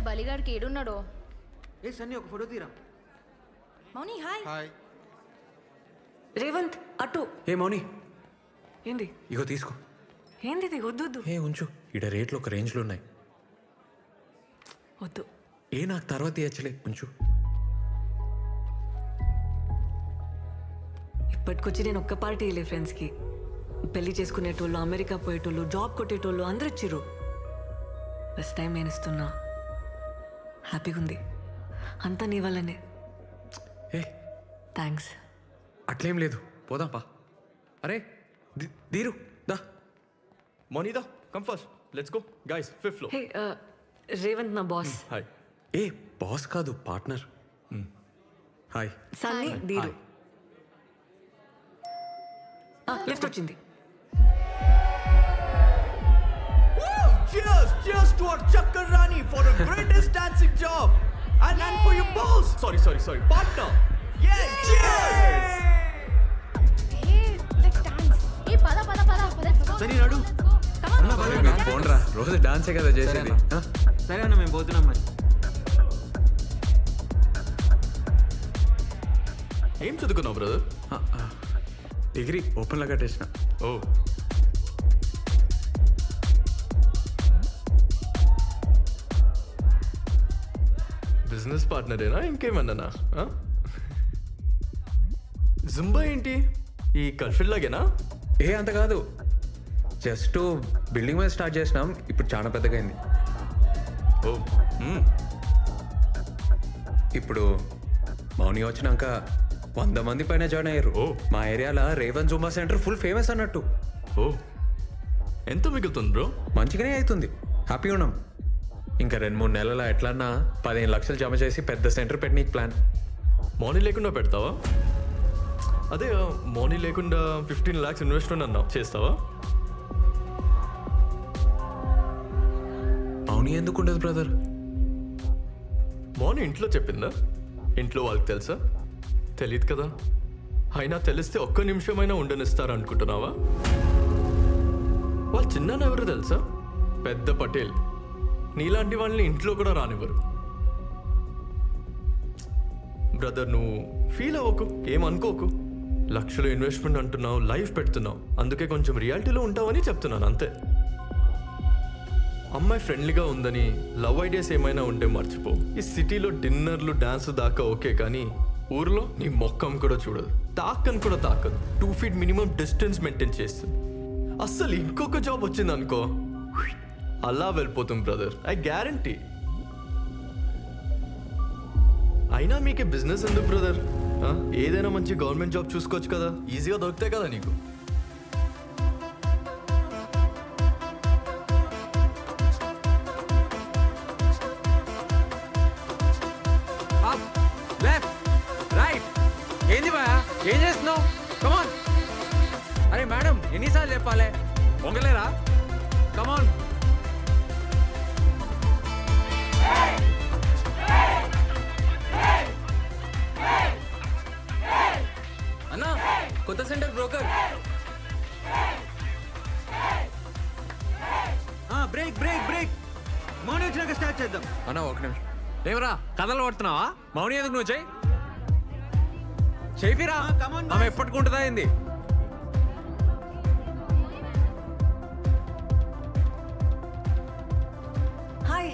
బలిగాడికి ఏడున్నాడో. ఏ సన్నీ ఒక ఫోటో తీరా. మౌని hi. Hi Revanth అటు. ఏ మౌని ఏంది ఇగో తీసుకో. ఏంది ఇది? వద్దు వద్దు ఏ ఉంచు, ఇడ రేట్లు ఒక రేంజ్లో ఉన్నాయి. వద్దు. ఏ నాకు తర్వాత ఇచ్చలే, ఉంచు. ఇప్పటికొచ్చి నేను ఒక్క పార్టీ వెళ్ళే ఫ్రెండ్స్కి. పెళ్లి చేసుకునేటోళ్ళు, అమెరికా పోయేటోళ్ళు, జాబ్ కొట్టేటోళ్ళు అందరు ఇచ్చిర్రు. ఫస్ట్ టైం నేను ఇస్తున్నా. హ్యాపీగా ఉంది. అంతా నీ వల్లనే. ఏ థ్యాంక్స్. అట్లేం లేదు, పోదాం పా. అరే దీరు దా. Monida, come first. Let's go. Guys, 5th floor. హే రేవంత్ నా బాస్. Hi. ఏ బాస్ కాదు, పార్ట్నర్. హాయ్. సన్నీ దీరు. లిఫ్ట్ వచ్చింది. Cheers! Cheers to our Chakkar Rani for the greatest dancing job! And for your boss! Sorry. Partner! Yeah! Cheers! Hey, let's dance. Hey, pada. Let's go. Sunny నడు. పోండ్రా, రోజు డాన్సే కదా చేసేది. సరే అన్న, మేము పోతున్నాం మరి. ఏం చదువుకున్నావు బ్రదర్? డిగ్రీ ఓపెన్లో కట్టేసిన. ఓ బిజినెస్ పార్ట్నరేనా ఇంకేమన్నానా? జుంబా ఏంటి ఈ కల్ఫిల్ లాగేనా? ఏ అంత కాదు, జస్ట్ బిల్డింగ్ మీద స్టార్ట్ చేసినాం, ఇప్పుడు చాలా పెద్దగా అయింది. ఓ ఇప్పుడు మౌని వచ్చినాక 100 మంది పైన జాయిన్ అయ్యారు. ఓ. మా ఏరియాలో Revan Zumba centre full famous అన్నట్టు. ఓ ఎంత మిగులుతుంది బ్రో? మంచిగానే అవుతుంది, హ్యాపీగా ఉన్నాం. ఇంకా 2-3 నెలల ఎట్లన్నా 15 లక్షలు జమ చేసి పెద్ద సెంటర్ పెట్టనీకి ప్లాన్. మార్నింగ్ లేకుండా పెడతావా? అదే మార్నింగ్ లేకుండా 15 lakhs ఇన్వెస్ట్మెంట్ అన్నావు, చేస్తావా? మౌని ఎందుకు ఉండదు బ్రదర్? మార్నింగ్ ఇంట్లో చెప్పిందా? ఇంట్లో వాళ్ళకి తెలుసా? తెలియదు కదా. అయినా తెలిస్తే ఒక్క నిమిషమైనా ఉండనిస్తారు అనుకుంటున్నావా? వాళ్ళు చిన్న ఎవరు తెలుసా? పెద్ద పటేల్. నీలాంటి వాళ్ళని ఇంట్లో కూడా రానివ్వరు. బ్రదర్ నువ్వు ఫీల్ అవ్వకు, ఏమనుకోకు. లక్షలు ఇన్వెస్ట్మెంట్ అంటున్నావు, లైఫ్ పెడుతున్నావు, అందుకే కొంచెం రియాలిటీలో ఉంటావని చెప్తున్నాను అంతే. అమ్మాయి ఫ్రెండ్లీగా ఉందని లవ్ ఐడియాస్ ఏమైనా ఉంటే మర్చిపో. ఈ సిటీలో డిన్నర్లు డాన్స్ దాకా ఓకే, కానీ ఊర్లో నీ మొక్కం కూడా చూడదు, తాకని కూడా తాకదు. 2 feet మినిమం డిస్టెన్స్ మెయింటైన్ చేస్తుంది. అస్సలు ఇంకొక జాబ్ వచ్చింది అనుకో, అలా వెళ్ళిపోతుంది బ్రదర్, ఐ గ్యారంటీ. అయినా మీకే బిజినెస్ ఎందుకు బ్రదర్? ఏదైనా మంచి గవర్నమెంట్ జాబ్ చూసుకోవచ్చు కదా, ఈజీగా దొరుకుతాయి కదా నీకు. ఏంది బా, ఏం చేస్తున్నావు? కమాన్. అరే మేడం, ఎన్నిసార్లు చెప్పాలి, పొంగలేరా? కమాన్. అన్నా, కొత్త సెంటర్ బ్రోకర్. బ్రేక్ మౌని వచ్చినాక స్టార్ట్ చేద్దాం. అన్నా ఒక నిమిషం. ఏమరా కథలు పడుతున్నావా? మౌని ఎందుకు నువ్వు చేయిరా, ఆమె ఎప్పటికుంటుందా ఏంది? హాయ్.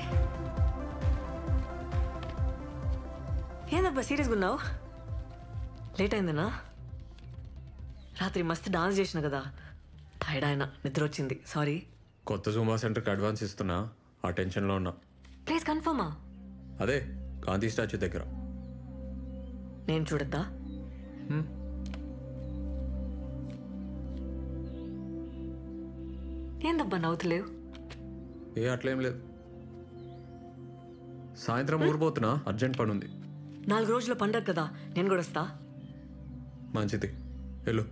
ఏందబ్బా సీరియస్గా ఉన్నావు? లేట్ అయిందన్నా? రాత్రి మస్తు డాన్స్ చేసిన కదా, టైర్డ్ అయినా, నిద్ర వచ్చింది, సారీ. కొత్త జూంబా సెంటర్కి అడ్వాన్స్ ఇస్తున్నా, ఆ టెన్షన్లో ఉన్నా. ప్లేస్ కన్ఫర్మా? అదే గాంధీ స్టాచ్యూ దగ్గర. నేను చూడద్దా? ఏందబ్బా నవ్వుతలేవు? ఏ అట్లేం లేదు, సాయంత్రం ఊరిపోతున్నా, అర్జెంట్ పని ఉంది. 4 రోజుల పండగ కదా, నేను కూడా వస్తా. మంచిది, వెళ్ళు.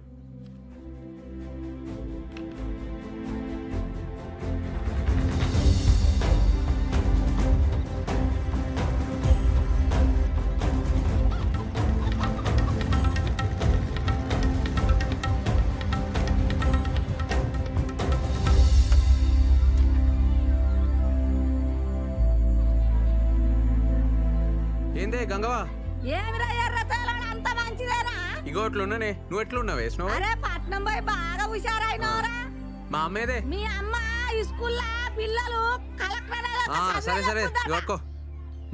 ఏందే గంగవా ఏమిరా ఎర్రతోలాడు అంత మంచిదేనా? ఇగో అట్లున్నానే నువ్వు ఎట్లున్నావు వేసినావు అరే పట్నం పోయి బాగా హుషారైనవరా. మా అమ్మేదే మీ అమ్మ స్కూల్లో పిల్లలు కలెక్టర్ సరే సరే ఇగో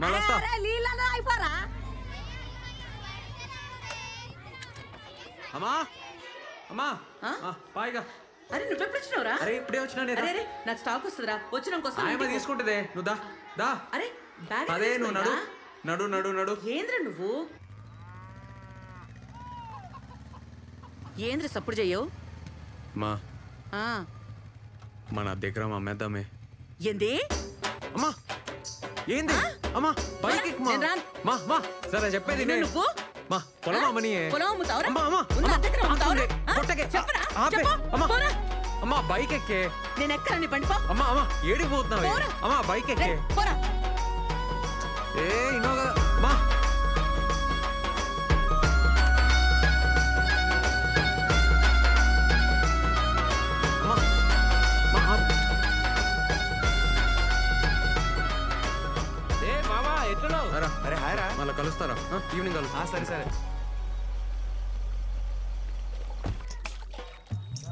మళ్ళీ వస్తా నీళ్ళలో అయిపోరా. అమ్మా అమ్మా పాయిగా అరే నువ్వు ఎప్పుడు వచ్చినావురా? అరే ఇప్పుడే వచ్చినా అరే అరే నాకు స్టాక్ వస్తుందిరా వచ్చినాక ఆయమ్మ తీసుకుంటుందే నువ్వు దా దా అరే బ్యాగ్ అదే నువ్వు నడు నడు నడు నడు ఏంద్ర నువ్వు ఏంద్ర సప్పుడు చెయ్యవు మా మన దగ్గర అమ్మేద్దామే ఏంది అమ్మా ఏంది అమ్మా బైక్ ఎక్కు మా. నేను రాను. మా మా సరే చెప్పేది నేను నువ్వు మా పొలం అమ్మని పొలం అమ్ముతావురా? అమ్మా అమ్మా ఉన్న అమ్మా, దగ్గర అమ్ముతావురా? ఆపండి. కొట్టకే. చెప్పరా? ఆపే. చెప్పు. అమ్మా పోరా. అమ్మా బైక్ ఎక్కే నేను ఎక్కడ నీ బండి పో అమ్మా అమ్మా ఏడికి పోతున్నావు పోరా. అమ్మా బైక్ ఎక్కే రేయ్, పోరా ఏ ఇన్నో కదా మా అమ్మా మా ఆపు. ఏ మామా ఎట్లున్నావు? రా. అరే హాయ్ రా. మళ్ళీ కలుస్తారా ఈవినింగ్ కలుస్తా సరే సరే.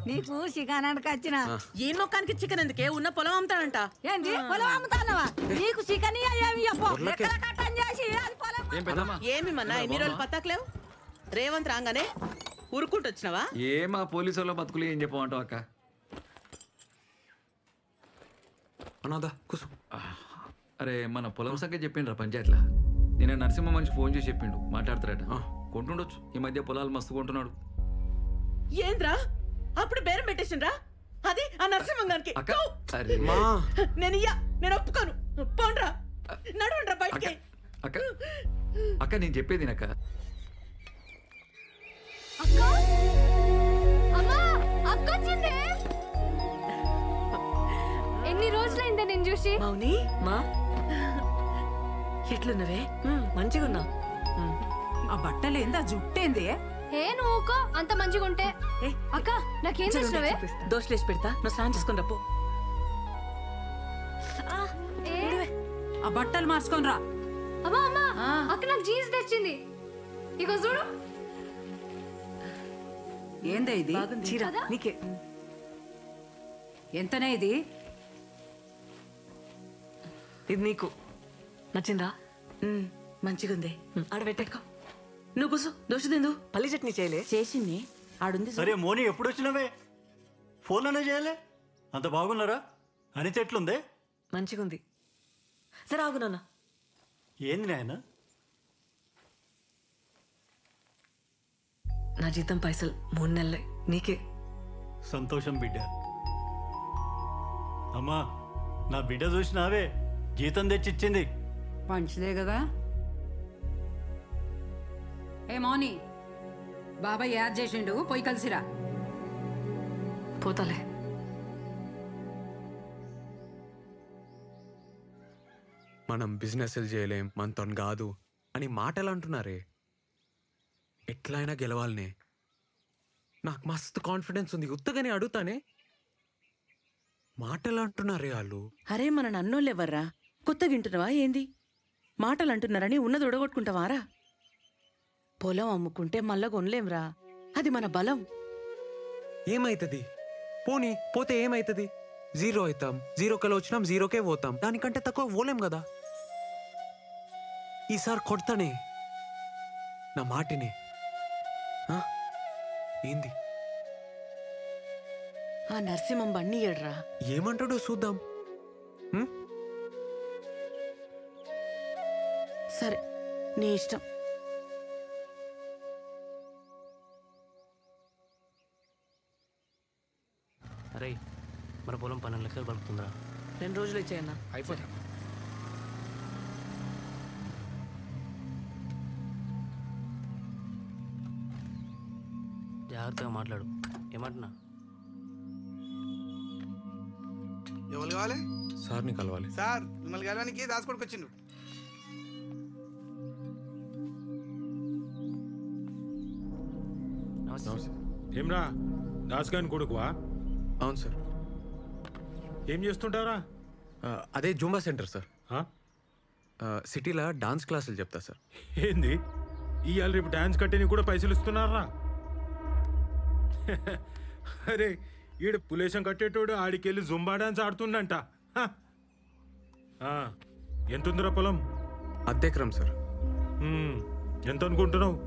నీకు చికెనానికి వచ్చిన ఏ మొక్కానికి చికెన్ ఎందుకే ఉన్న పొలం అమ్ముతాడంట ఏంది పొలం అమ్ముతానవా? నీకు చికెన్ ఏమి చెప్పు ఊర్లోకి. ఎక్కడ కట్టం చేసి అది పొలం ఏమి మన్నా ఎన్ని రోజులు పత్తాకలేవు రేవంత్ రాగానే ఊరుకుంటూ వచ్చినావా? ఏ మా పోలీసు వాళ్ళ బతుకులు ఏం చెప్పమంటావు అక్క? అనాదా కూసు అరే మన పొలం సంగతి చెప్పిండ్రా పంచాయతీలా. నేను నరసింహ మనిషి ఫోన్ చేసి చెప్పిండు మాట్లాడతారట. కొంటుండొచ్చు ఈ మధ్య పొలాలు మస్తు కొంటున్నాడు. ఏంద్రా అప్పుడు బేరం పెట్టేసిండ్రా అది ఆ నరసింహంగానికి అక్క అరే మా నేను ఒప్పుకోను పోండ్రా నడవండ్రా అక్క బయటికి అక్క అక్క నేను చెప్పేది అక్క. అక్క అమ్మా అక్క వచ్చింది. ఎన్ని రోజులైందే నేను చూసి. మౌని మా ఎట్లున్నవే? మంచిగా ఉన్నా. ఆ బట్టలు ఏంది ఆ జుట్టేంది? ఏ నువ్వుకో అంత మంచిగా ఉంటే. అక్క నాకేం చేసినవే? దోశలేసి పెడతా నువ్వు స్నానం చేసుకుని రప్పు. ఆ బట్టలు మార్చుకొని రా. అమ్మా అమ్మా అక్క నాకు జీన్స్ తెచ్చింది. ఇగో చూడు. ఏందే ఇది? చీర నీకే. ఎంతనే ఇది? ఇది నీకు నచ్చిందా? మంచిగుంది ఆడ పెట్టేకో. నువ్వు కూసు దోశ తిందు. పల్లి చట్నీ చేయలే. చేసింది ఆడుంది సరే మోని ఎప్పుడు వచ్చినవే? ఫోన్లోనే చేయలే? అంత బాగున్నారా? అనిత ఎట్లుందే? మంచిగా ఉంది. సరే ఆగు నాన్న. ఏంది నాయన? నా జీతం పైసలు 3 నెలలే నీకే. సంతోషం బిడ్డ. అమ్మా నా బిడ్డ చూసినావే జీతం తెచ్చిచ్చింది. మంచిదే కదా. ఏ మౌని బాబాయ్ యాద్ చేసిండు పోయి కలిసిరా. పోతాలే. మనం బిజినెస్ చేయలేం మనతో కాదు అని మాటలు అంటున్నారే. ఎట్లయినా గెలవాలనే నాకు మస్తు కాన్ఫిడెన్స్ ఉంది. ఉత్తగానే అడుగుతానే మాటలు అంటున్నారే వాళ్ళు. అరే మన నన్నోళ్ళు ఎవర్రా? కొత్తగా వింటున్నావా ఏంది? మాటలు అంటున్నారని ఉన్నది ఉడగొట్టుకుంటావారా? పొలం అమ్ముకుంటే మళ్ళా కొనలేంరా, అది మన బలం. ఏమైతుంది పోనీ పోతే ఏమైతుంది? 0 అవుతాం. 0 వచ్చినాం 0కే పోతాం. దానికంటే తక్కువ పోలేం కదా. ఈసారి కొడతానే నా మాటిని. ఏంది ఆ నరసింహం బండి ఏడ్రా. ఏమంటాడో చూద్దాం. సరే నీ ఇష్టం. అరే మన పొలం 12 లక్షలు పలుకుతుందా? 2 రోజులు ఇచ్చేయన్నా. అయిపోతా. జాగ్రత్తగా మాట్లాడు. ఏమంటున్నా? ఎవరు కావాలి? సార్ని కలవాలి. సార్ మిమ్మల్ని కలవడానికి దాచుకోడికి వచ్చిండు. ఏమ్రా దాస్గాని కొడుకువా? అవును సార్. ఏం చేస్తుంటారా? అదే జూంబా సెంటర్ సార్. సిటీలో డాన్స్ క్లాసులు చెప్తా సార్. ఏంది ఇవాళ రేపు డాన్స్ కట్టేని కూడా పైసలు ఇస్తున్నారా? అరే ఈడు పులేశం కట్టేటోడు ఆడికెళ్ళి జుంబా డాన్స్ ఆడుతుండంట. ఎంతుందిరా పొలం? అద్దెకరం సార్. ఎంత అనుకుంటున్నావు?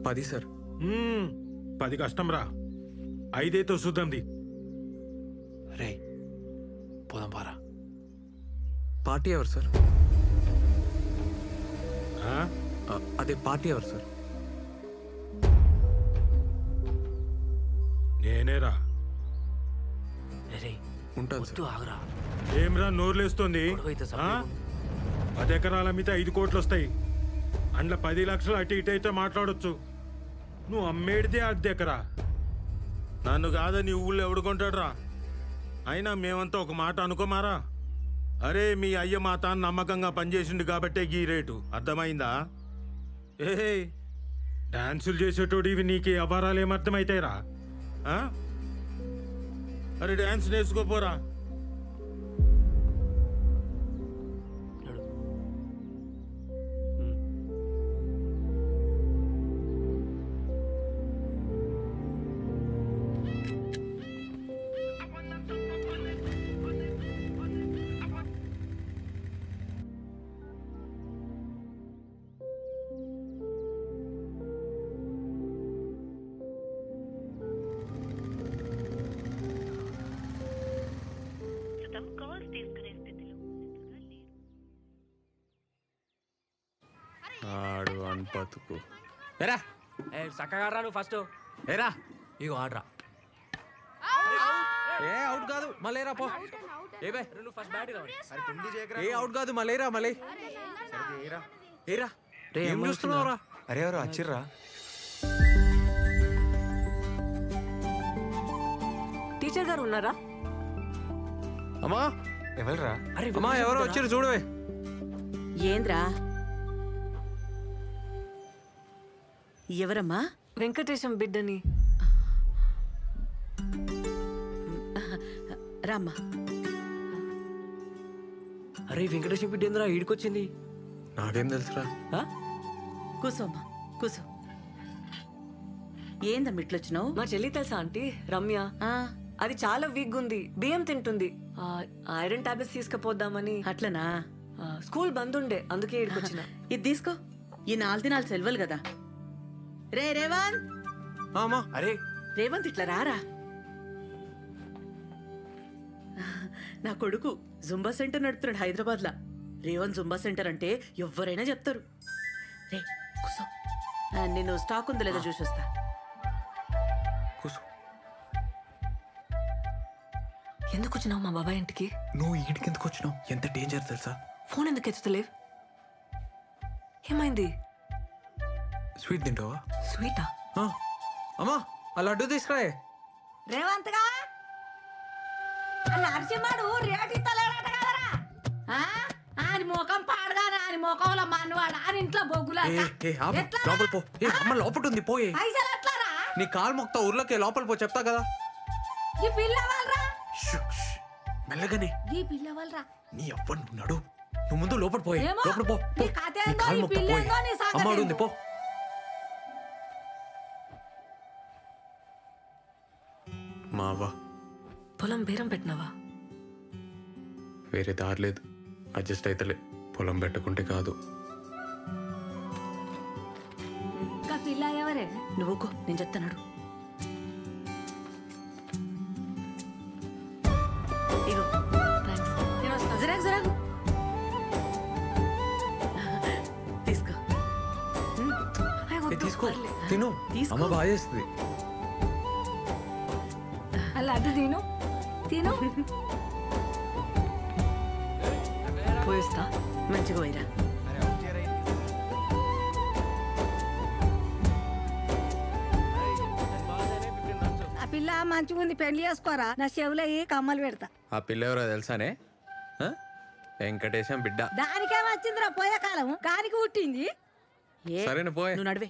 10 సార్. 10 కష్టం రా, 5 చూద్దాంది. రే పోదాం పారా. పార్టీ ఎవరు సార్? అదే పార్టీ ఎవరు సార్? నేనేరా. ఉంటాను సార్. ఆగరా. ఏమ్రా నోర్లేస్తుంది? 10 ఎకరాల మీద 5 కోట్లు వస్తాయి. అందులో 10 లక్షలు అటు ఇటు అయితే మాట్లాడొచ్చు. నువ్వు అమ్మేడితే 10 ఎకరా. నన్ను కాదా నీ ఊళ్ళో ఎవడు కొంటాడు రా? అయినా మేమంతా ఒక మాట అనుకోమారా. అరే మీ అయ్య మా తాను నమ్మకంగా పనిచేసిండు కాబట్టే ఈ రేటు, అర్థమైందా? ఏ డాన్సులు చేసేటోడు ఇవి నీకు అపారాలు ఏమర్థమవుతాయిరా? అరే డాన్స్ నేర్చుకోపోరా. ఆడు అన్పతుకు ఏరా చక్కగా నువ్వు ఫస్ట్ ఏరా ఇగో ఆడరా. ఏ అవుట్ కాదు మళ్ళీరా పో. ఏ బే నువ్వు ఫస్ట్ బ్యాట్ ఏ అవుట్ కాదు మళ్ళీరా మళ్ళీ. ఏరా ఏం చూస్తున్నావురా? అరే ఎవరు వచ్చిర్రా? టీచర్ గారు ఉన్నారా? అమ్మా ఎవరురా? అమ్మా ఎవరో వచ్చిర్రు చూడవే. ఏంద్రా? ఎవరమ్మా? వెంకటేశం బిడ్డని. రామ్మా. అరే వెంకటేశం బిడ్డ ఏందిరా ఈడికొచ్చింది? నాకేం తెలుసురా. కూసోమ్మా కూసో. ఏందమ్మా ఇట్లొచ్చినావు? మా చెల్లి తెలుసా ఆంటీ? రమ్య. అది చాలా వీక్ ఉంది, బియ్యం తింటుంది. ఐరన్ టాబ్లెట్స్ తీసుకుపోద్దామని. అట్లనా? స్కూల్ బంద్ ఉండే అందుకే ఇక్కడికొచ్చిన. ఇది తీసుకో. ఈ 4 దినాలు సెలవులు కదా. రే రేవంత్. అరే రేవంత్ ఇట్లా రారా. నా కొడుకు జుంబా సెంటర్ నడుపుతున్నాడు హైదరాబాద్ లా. రేవంత్ జుంబా సెంటర్ అంటే ఎవరైనా చెప్తారు. రే కూసో, నేను స్టాక్ ఉందో లేదో చూసి వస్తా. ఎందుకు వచ్చినావు మా బాబాయ్ ఇంటికి? నువ్వు ఈడికి ఎందుకు వచ్చినావు? ఎంత డేంజర్ తెలుసా? ఫోన్ ఎందుకు ఎత్తుతలేవు? ఏమైంది? స్వీట్ తింటావా? స్వీటా? అమ్మా ఆ లడ్డు తీసుకురాయే. రేవంత్ గా నరసింహడు రేటు ఇస్తలేడట కదరా. ఆయన ముఖం పాడగానే ఆయన ముఖంలో మనవాడు ఆయన ఇంట్లో బొగ్గులా. లోపల పో. అమ్మ లోపల ఉంది పోయే. పైసలు ఎట్లారా? నీ కాలు మొక్తా ఊర్లోకి లోపల పో, చెప్తా కదా. ఈ పిల్ల వాళ్ళరా మెల్లగానే. ఈ పిల్ల వాళ్ళరా. నీ అవ్వను ఉన్నాడు. నువ్వు ముందు లోపల పోయే. ఏమో, లోపల పో. నీ కథ ఏందో, ఈ పిల్ల ఏందో, నీ సంగతి అమ్మాడు ఉంది ఏందో. పో. మావా పొలం బేరం పెట్టినావా? వేరే దారి లేదు, అడ్జస్ట్ అయితలే. పొలం పెట్టుకుంటే కాదు. ఇంకా పిల్ల ఎవరే? నువ్వుకో, నేను చెప్తాను. ఇగో జరాగు జరాగు తీసుకో. తీసుకో తిను. అమ్మ బాగా చేస్తుంది. అలా అటు తిను తిను. పోయిస్తా. మంచిగా పోయిరా. ఆ పిల్ల మంచిగా ఉంది, పెళ్లి చేసుకోరా. నా చెవులో కమ్మలు పెడతా. ఆ పిల్ల ఎవరో తెలుసానే? వెంకటేశం బిడ్డ. దానికేం వచ్చిందిరా పోయే కాలం, కానికి పుట్టింది. సరేనా పోయే. నువ్వు నడివే.